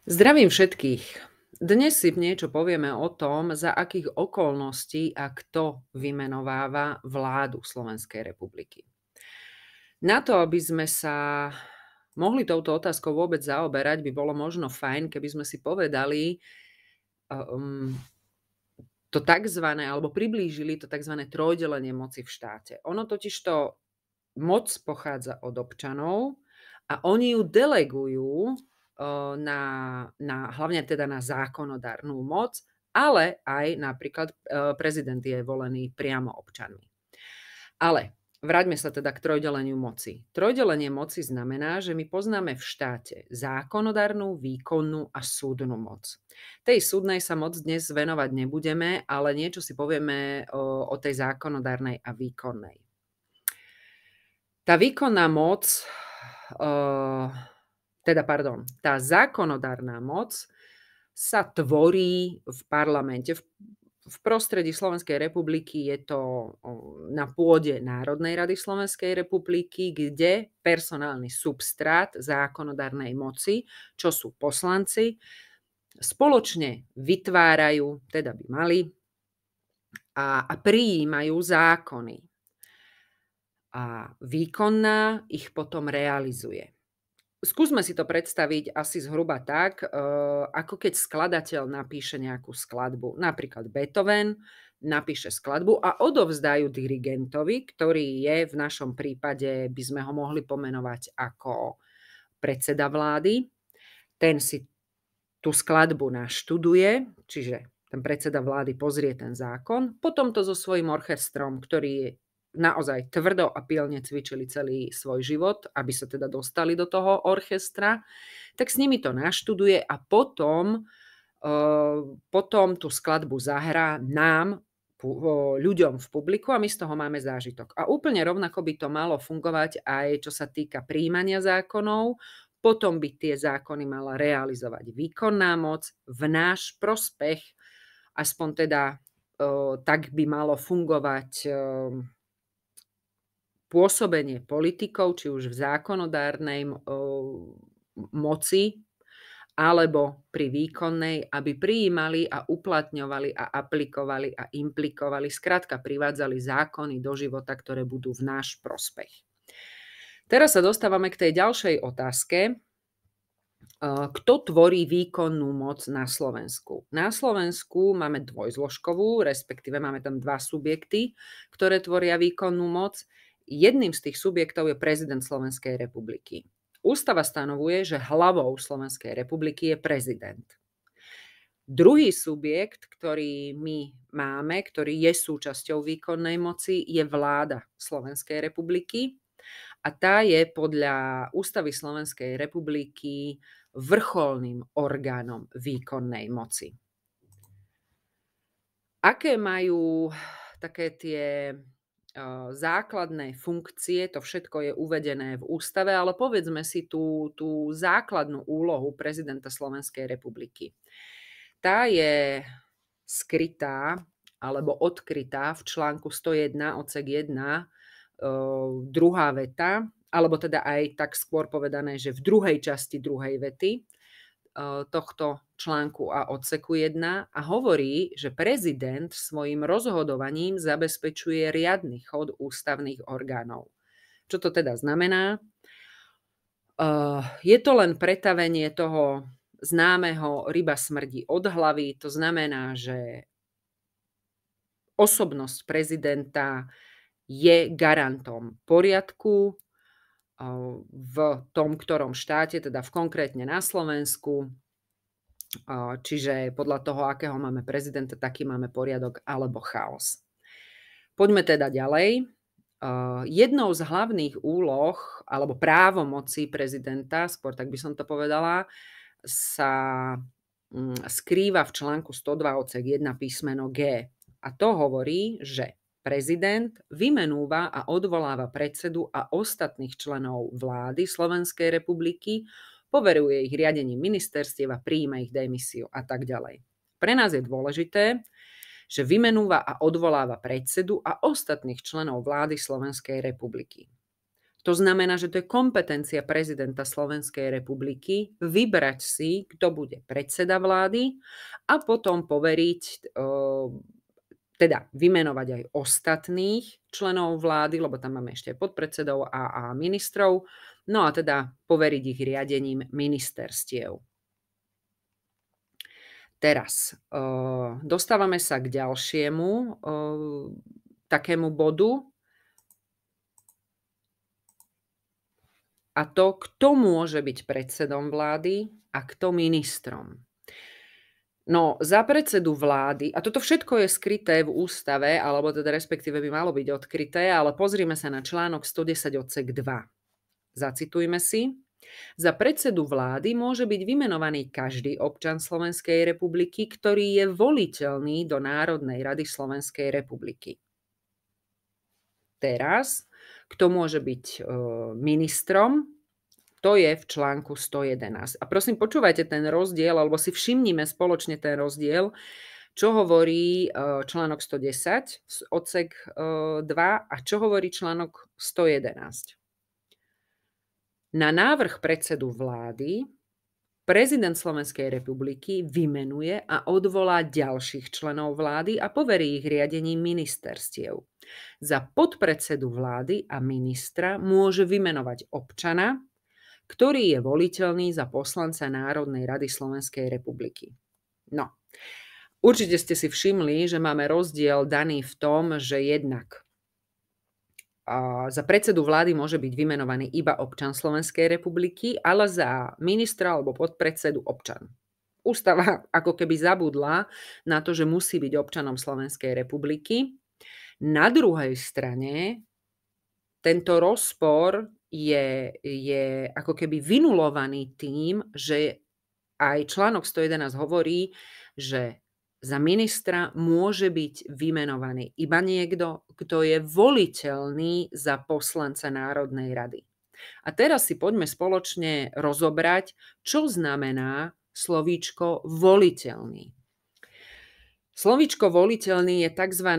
Zdravím všetkých. Dnes si niečo povieme o tom, za akých okolností a kto vymenováva vládu Slovenskej republiky. Na to, aby sme sa mohli touto otázkou vôbec zaoberať, by bolo možno fajn, keby sme si povedali um, to takzvané, alebo priblížili to takzvané trojdelenie moci v štáte. Ono totižto moc pochádza od občanov a oni ju delegujú hlavne teda na zákonodárnu moc, ale aj napríklad prezident je volený priamo občanmi. Ale vráťme sa teda k trojdeleniu moci. Trojdelenie moci znamená, že my poznáme v štáte zákonodárnu, výkonnú a súdnu moc. Tej súdnej sa moc dnes venovať nebudeme, ale niečo si povieme o tej zákonodárnej a výkonnej. Tá výkonná moc, tá zákonodárna moc sa tvorí v parlamente. V prostredí Slovenskej republiky je to na pôde Národnej rady Slovenskej republiky, kde personálny substrát zákonodárnej moci, čo sú poslanci, spoločne vytvárajú, teda by mali, a prijímajú zákony. A výkonná ich potom realizuje. Skúsme si to predstaviť asi zhruba tak, ako keď skladateľ napíše nejakú skladbu. Napríklad Beethoven napíše skladbu a odovzdajú dirigentovi, ktorý je v našom prípade, by sme ho mohli pomenovať ako predseda vlády. Ten si tú skladbu naštuduje, čiže ten predseda vlády pozrie ten zákon, potom to so svojím orchestrom, ktorý naozaj tvrdo a pilne cvičili celý svoj život, aby sa teda dostali do toho orchestra, tak s nimi to naštuduje a potom tú skladbu zahrá nám, ľuďom v publiku, a my z toho máme zážitok. A úplne rovnako by to malo fungovať aj čo sa týka prijímania zákonov. Potom by tie zákony mala realizovať výkonná moc v náš prospech, aspoň teda tak by malo fungovať pôsobenie politikov, či už v zákonodárnej moci, alebo pri výkonnej, aby prijímali a uplatňovali a aplikovali a implikovali, skrátka privádzali zákony do života, ktoré budú v náš prospech. Teraz sa dostávame k tej ďalšej otázke. Kto tvorí výkonnú moc na Slovensku? Na Slovensku máme dvojzložkovú, respektíve máme tam dva subjekty, ktoré tvoria výkonnú moc. Jedným z tých subjektov je prezident Slovenskej republiky. Ústava stanovuje, že hlavou Slovenskej republiky je prezident. Druhý subjekt, ktorý my máme, ktorý je súčasťou výkonnej moci, je vláda Slovenskej republiky. A tá je podľa Ústavy Slovenskej republiky vrcholným orgánom výkonnej moci. Aké majú také tie základné funkcie, to všetko je uvedené v ústave, ale povedzme si tú základnú úlohu prezidenta Slovenskej republiky. Tá je skrytá alebo odkrytá v článku 101 odsek 1, druhá veta, alebo teda aj tak skôr povedané, že v druhej časti druhej vety tohto článku a odseku 1 a hovorí, že prezident svojim rozhodovaním zabezpečuje riadny chod ústavných orgánov. Čo to teda znamená? Je to len pretavenie toho známeho ryba smrdí od hlavy, to znamená, že osobnosť prezidenta je garantom poriadku v tom ktorom štáte, teda konkrétne na Slovensku. Čiže podľa toho, akého máme prezidenta, taký máme poriadok alebo chaos. Poďme teda ďalej. Jednou z hlavných úloh alebo právomocí prezidenta, skôr tak by som to povedala, sa skrýva v článku 102 odsek 1 písmeno G. A to hovorí, že prezident vymenúva a odvoláva predsedu a ostatných členov vlády Slovenskej republiky, poveruje ich riadením ministerstiev a prijíma ich demisiu a tak ďalej. Pre nás je dôležité, že vymenúva a odvoláva predsedu a ostatných členov vlády Slovenskej republiky. To znamená, že to je kompetencia prezidenta Slovenskej republiky vybrať si, kto bude predseda vlády a potom poveriť, teda vymenovať aj ostatných členov vlády, lebo tam máme ešte podpredsedov a ministrov, no a teda poveriť ich riadením ministerstiev. Teraz dostávame sa k ďalšiemu takému bodu, a to, kto môže byť predsedom vlády a kto ministrom. No, za predsedu vlády, a toto všetko je skryté v ústave, alebo teda respektíve by malo byť odkryté, ale pozrime sa na článok 110 odsek 2. Zacitujme si. Za predsedu vlády môže byť vymenovaný každý občan Slovenskej republiky, ktorý je voliteľný do Národnej rady Slovenskej republiky. Teraz, kto môže byť ministrom, to je v článku 111. A prosím, počúvajte ten rozdiel, alebo si všimnime spoločne ten rozdiel, čo hovorí článok 110, odsek 2 a čo hovorí článok 111. Na návrh predsedu vlády prezident Slovenskej republiky vymenuje a odvolá ďalších členov vlády a poverí ich riadením ministerstiev. Za podpredsedu vlády a ministra môže vymenovať občana, ktorý je voliteľný za poslanca Národnej rady Slovenskej republiky. No, určite ste si všimli, že máme rozdiel daný v tom, že jednak za predsedu vlády môže byť vymenovaný iba občan Slovenskej republiky, ale za ministra alebo podpredsedu občan. Ústava ako keby zabudla na to, že musí byť občanom Slovenskej republiky. Na druhej strane tento rozpor je ako keby vynulovaný tým, že aj článok 111 hovorí, že za ministra môže byť vymenovaný iba niekto, kto je voliteľný za poslanca Národnej rady. A teraz si poďme spoločne rozobrať, čo znamená slovíčko voliteľný. Slovíčko voliteľný je tzv.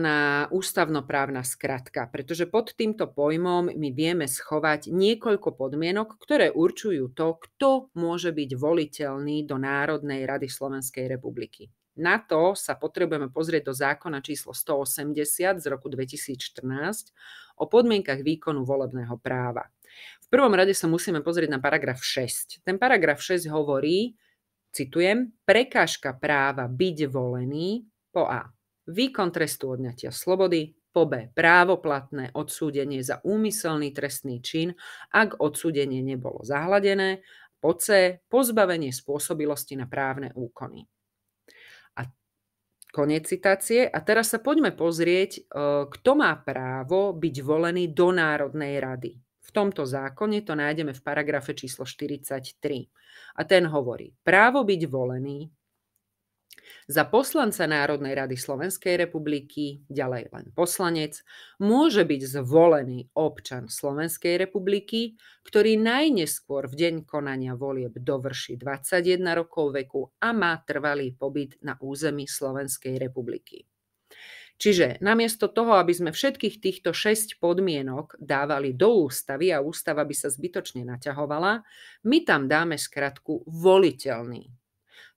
Ústavnoprávna skratka, pretože pod týmto pojmom my vieme schovať niekoľko podmienok, ktoré určujú to, kto môže byť voliteľný do Národnej rady Slovenskej republiky. Na to sa potrebujeme pozrieť do zákona číslo 180 z roku 2014 o podmienkach výkonu volebného práva. V prvom rade sa musíme pozrieť na paragraf 6. Ten paragraf 6 hovorí, citujem, prekážka práva byť volený po A. Výkon trestu odňatia slobody, po B. Právoplatné odsúdenie za úmyselný trestný čin, ak odsúdenie nebolo zahladené, po C. Pozbavenie spôsobilosti na právne úkony. Koniec citácie. A teraz sa poďme pozrieť, kto má právo byť volený do Národnej rady. V tomto zákone to nájdeme v paragrafe číslo 43. A ten hovorí, právo byť volený za poslanca Národnej rady Slovenskej republiky, ďalej len poslanec, môže byť zvolený občan Slovenskej republiky, ktorý najneskôr v deň konania volieb dovrší 21 rokov veku a má trvalý pobyt na území Slovenskej republiky. Čiže namiesto toho, aby sme všetkých týchto 6 podmienok dávali do ústavy a ústava by sa zbytočne naťahovala, my tam dáme skratku voliteľný.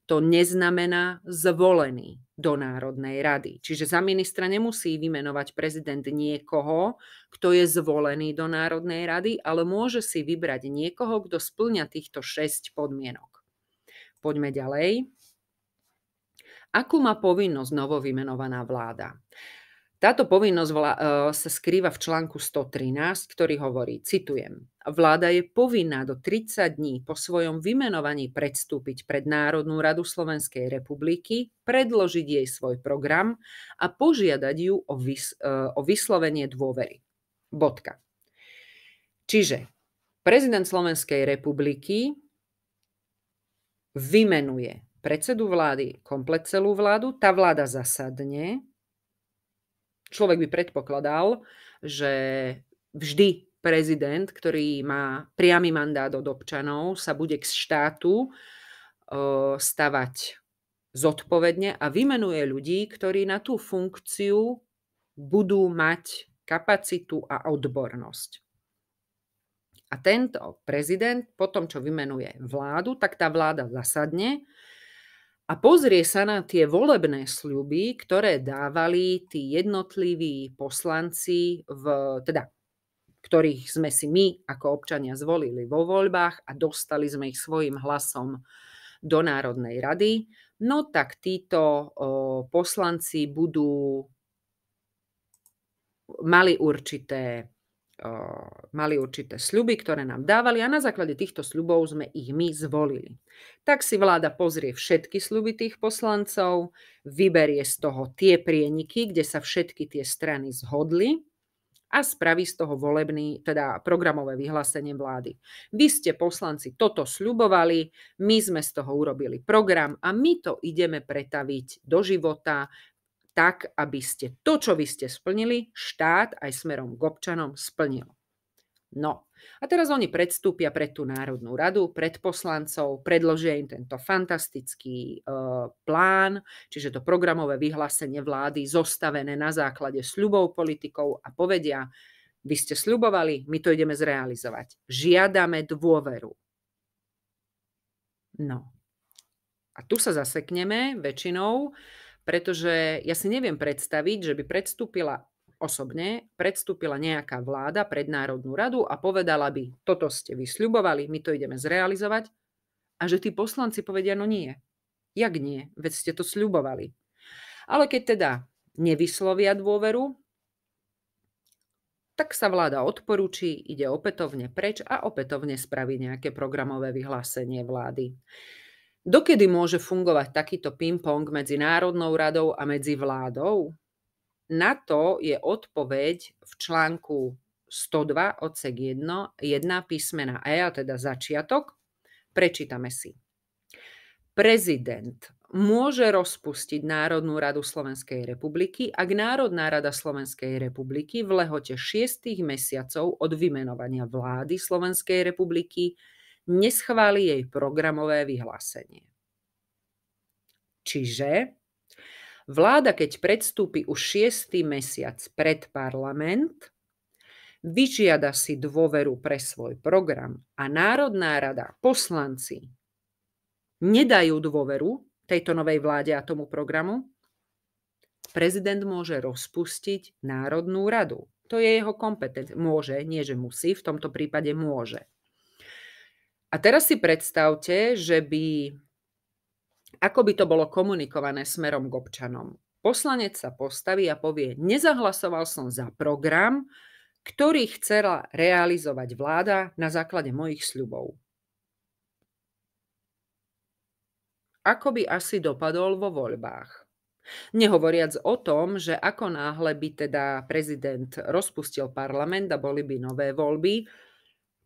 To neznamená zvolený do Národnej rady. Čiže za ministra nemusí vymenovať prezident niekoho, kto je zvolený do Národnej rady, ale môže si vybrať niekoho, kto spĺňa týchto 6 podmienok. Poďme ďalej. Akú má povinnosť novovymenovaná vláda? Táto povinnosť sa skrýva v článku 113, ktorý hovorí, citujem, vláda je povinná do 30 dní po svojom vymenovaní predstúpiť pred Národnú radu Slovenskej republiky, predložiť jej svoj program a požiadať ju o vyslovenie dôvery. Bodka. Čiže prezident Slovenskej republiky vymenuje predsedu vlády, komplet celú vládu, tá vláda zasadne. Človek by predpokladal, že vždy prezident, ktorý má priamy mandát od občanov, sa bude k štátu stavať zodpovedne a vymenuje ľudí, ktorí na tú funkciu budú mať kapacitu a odbornosť. A tento prezident potom, čo vymenuje vládu, tak tá vláda zasadne a pozrie sa na tie volebné sľuby, ktoré dávali tí jednotliví poslanci, teda ktorých sme si my ako občania zvolili vo voľbách a dostali sme ich svojím hlasom do Národnej rady. No tak títo poslanci mali určité sľuby, ktoré nám dávali a na základe týchto sľubov sme ich my zvolili. Tak si vláda pozrie všetky sľuby tých poslancov, vyberie z toho tie prieniky, kde sa všetky tie strany zhodli a spraví z toho teda programové vyhlásenie vlády. Vy ste poslanci toto sľubovali, my sme z toho urobili program a my to ideme pretaviť do života tak, aby ste to, čo vy ste splnili, štát aj smerom k občanom splnil. No, a teraz oni predstúpia pred tú Národnú radu, pred poslancov, predložia im tento fantastický plán, čiže to programové vyhlásenie vlády zostavené na základe sľubov politikov a povedia, vy ste sľubovali, my to ideme zrealizovať. Žiadame dôveru. No, a tu sa zasekneme väčšinou, pretože ja si neviem predstaviť, že by predstúpila nejaká vláda pred Národnú radu a povedala by, toto ste vy sľubovali, my to ideme zrealizovať. A že tí poslanci povedia, no nie. Jak nie? Veď ste to sľubovali. Ale keď teda nevyslovia dôveru, tak sa vláda odporúči, ide opätovne preč a opätovne spraví nejaké programové vyhlásenie vlády. Dokedy môže fungovať takýto ping-pong medzi Národnou radou a medzi vládou? Na to je odpoveď v článku 102 odsek 1 písmena E, a teda začiatok. Prečítame si. Prezident môže rozpustiť Národnú radu Slovenskej republiky, ak Národná rada Slovenskej republiky v lehote 6 mesiacov od vymenovania vlády Slovenskej republiky neschváli jej programové vyhlásenie. Čiže vláda, keď predstúpi už 6. mesiac pred parlament, vyžiada si dôveru pre svoj program a Národná rada, poslanci nedajú dôveru tejto novej vláde a tomu programu, prezident môže rozpustiť Národnú radu. To je jeho kompetencia. Môže, nie že musí, v tomto prípade môže. A teraz si predstavte, ako by to bolo komunikované smerom k občanom. Poslanec sa postaví a povie, nezahlasoval som za program, ktorý chcela realizovať vláda na základe mojich sľubov. Ako by asi dopadol vo voľbách? Nehovoriac o tom, že ako náhle by teda prezident rozpustil parlament a boli by nové voľby,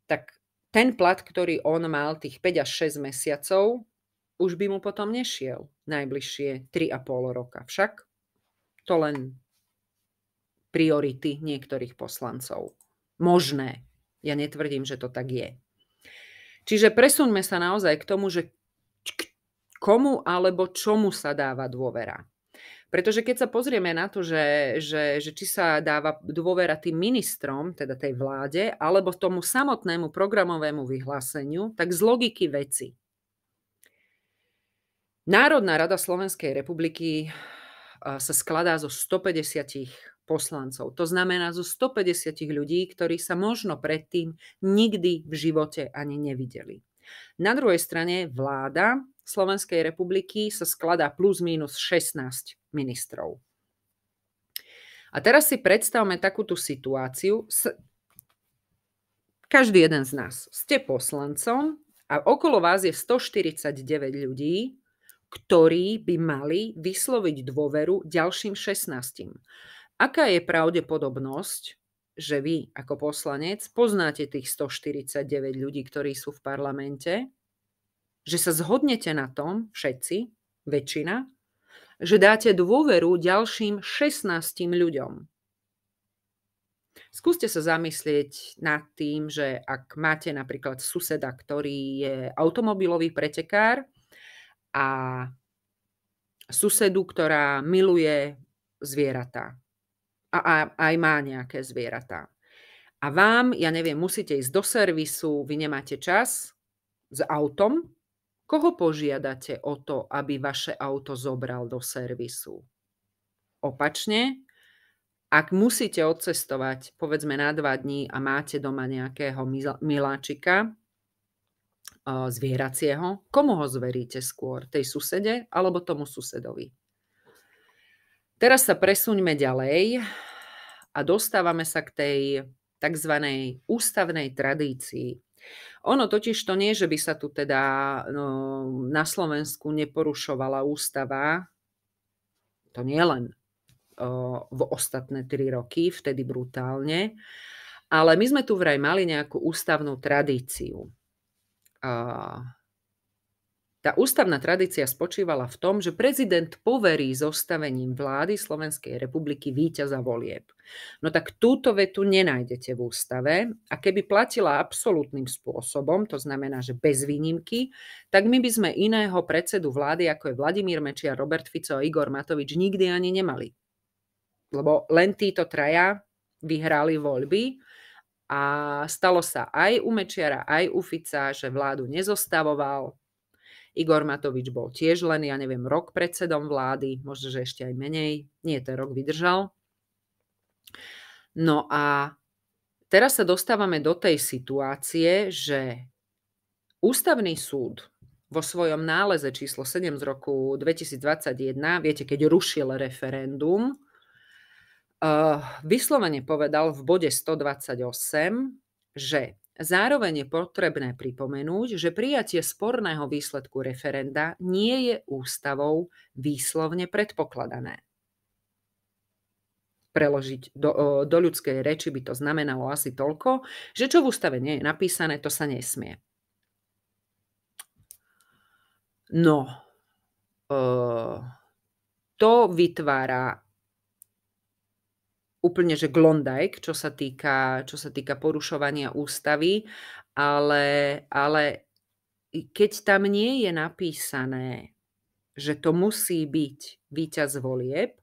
tak ten plat, ktorý on mal, tých 5 až 6 mesiacov, už by mu potom nešiel najbližšie 3,5 roka. Však to len priority niektorých poslancov. Možné. Ja netvrdím, že to tak je. Čiže presuňme sa naozaj k tomu, že komu alebo čomu sa dáva dôvera. Pretože keď sa pozrieme na to, že či sa dáva dôvera tým ministrom, teda tej vláde, alebo tomu samotnému programovému vyhláseniu, tak z logiky veci. Národná rada Slovenskej republiky sa skladá zo 150 poslancov. To znamená zo 150 ľudí, ktorí sa možno predtým nikdy v živote ani nevideli. Na druhej strane vláda Slovenskej republiky sa skladá plus minus 16 ministrov. A teraz si predstavme takúto situáciu. Každý jeden z nás ste poslancom a okolo vás je 149 ľudí, ktorí by mali vysloviť dôveru ďalším 16. Aká je pravdepodobnosť, že vy ako poslanec poznáte tých 149 ľudí, ktorí sú v parlamente, že sa zhodnete na tom, všetci, väčšina, že dáte dôveru ďalším 16 ľuďom? Skúste sa zamyslieť nad tým, že ak máte napríklad suseda, ktorý je automobilový pretekár, a susedu, ktorá miluje zvieratá a aj má nejaké zvieratá. a vám, ja neviem, musíte ísť do servisu, vy nemáte čas s autom, koho požiadate o to, aby vaše auto zobral do servisu? Opačne, ak musíte odcestovať povedzme na 2 dní a máte doma nejakého miláčika, zvieracieho, komu ho zveríte skôr? Tej susede alebo tomu susedovi? Teraz sa presuňme ďalej a dostávame sa k tej takzvanej ústavnej tradícii. Ono totižto nie, že by sa tu teda na Slovensku neporušovala ústava, to nie len v ostatné 3 roky, vtedy brutálne, ale my sme tu vraj mali nejakú ústavnú tradíciu. Tá ústavná tradícia spočívala v tom, že prezident poverí zostavením vlády Slovenskej republiky víťaza volieb. No tak túto vetu nenájdete v ústave a keby platila absolútnym spôsobom, to znamená, že bez výnimky, tak my by sme iného predsedu vlády, ako je Vladimír Mečiar, Robert Fico a Igor Matovič, nikdy ani nemali. Lebo len títo traja vyhrali voľby a stalo sa aj u Mečiara, aj u Fica, že vládu nezostavoval. Igor Matovič bol tiež len, ja neviem, rok predsedom vlády, možno, že ešte aj menej, nie ten rok vydržal. No a teraz sa dostávame do tej situácie, že Ústavný súd vo svojom náleze číslo 7 z roku 2021, viete, keď rušil referendum, vyslovene povedal v bode 128, že zároveň je potrebné pripomenúť, že prijatie sporného výsledku referenda nie je ústavou výslovne predpokladané. Preložiť do ľudskej reči by to znamenalo asi toľko, že čo v ústave nie je napísané, to sa nesmie. No, to vytvára úplne, že Klondike, čo sa týka porušovania ústavy, ale keď tam nie je napísané, že to musí byť víťaz volieb,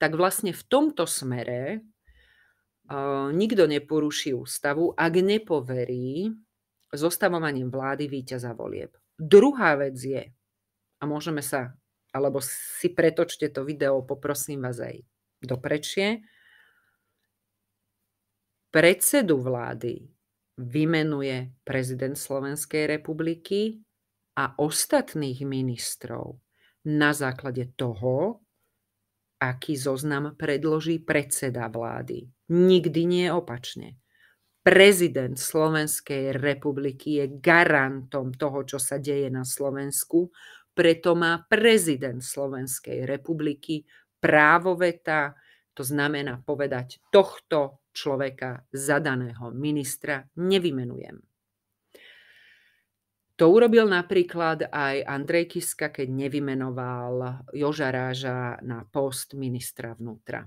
tak vlastne v tomto smere nikto neporuší ústavu, ak nepoverí zostavovaním vlády víťaza volieb. Druhá vec je, a môžeme sa, alebo si pretočte to video, poprosím vás aj do prečie, predsedu vlády vymenuje prezident Slovenskej republiky a ostatných ministrov na základe toho, aký zoznam predloží predseda vlády. Nikdy nie opačne. Prezident Slovenskej republiky je garantom toho, čo sa deje na Slovensku, preto má prezident Slovenskej republiky právo veta, to znamená povedať, tohto človeka zadaného ministra nevymenujem. To urobil napríklad aj Andrej Kiska, keď nevymenoval Joža Ráža na post ministra vnútra.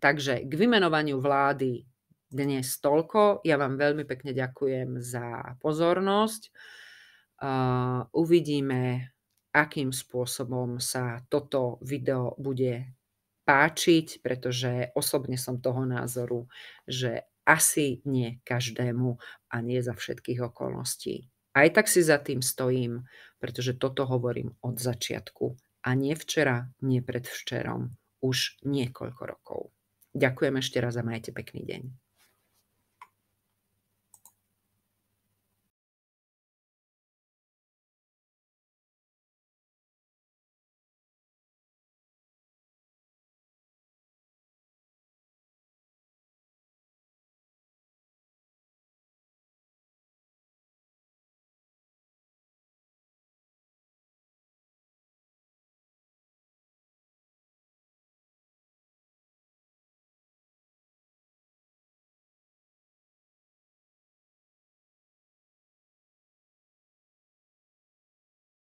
Takže k vymenovaniu vlády dnes toľko. Ja vám veľmi pekne ďakujem za pozornosť. Uvidíme, akým spôsobom sa toto video bude páčiť, pretože osobne som toho názoru, že asi nie každému a nie za všetkých okolností. Aj tak si za tým stojím, pretože toto hovorím od začiatku a nie včera, nie predvčerom, už niekoľko rokov. Ďakujem ešte raz a majte pekný deň.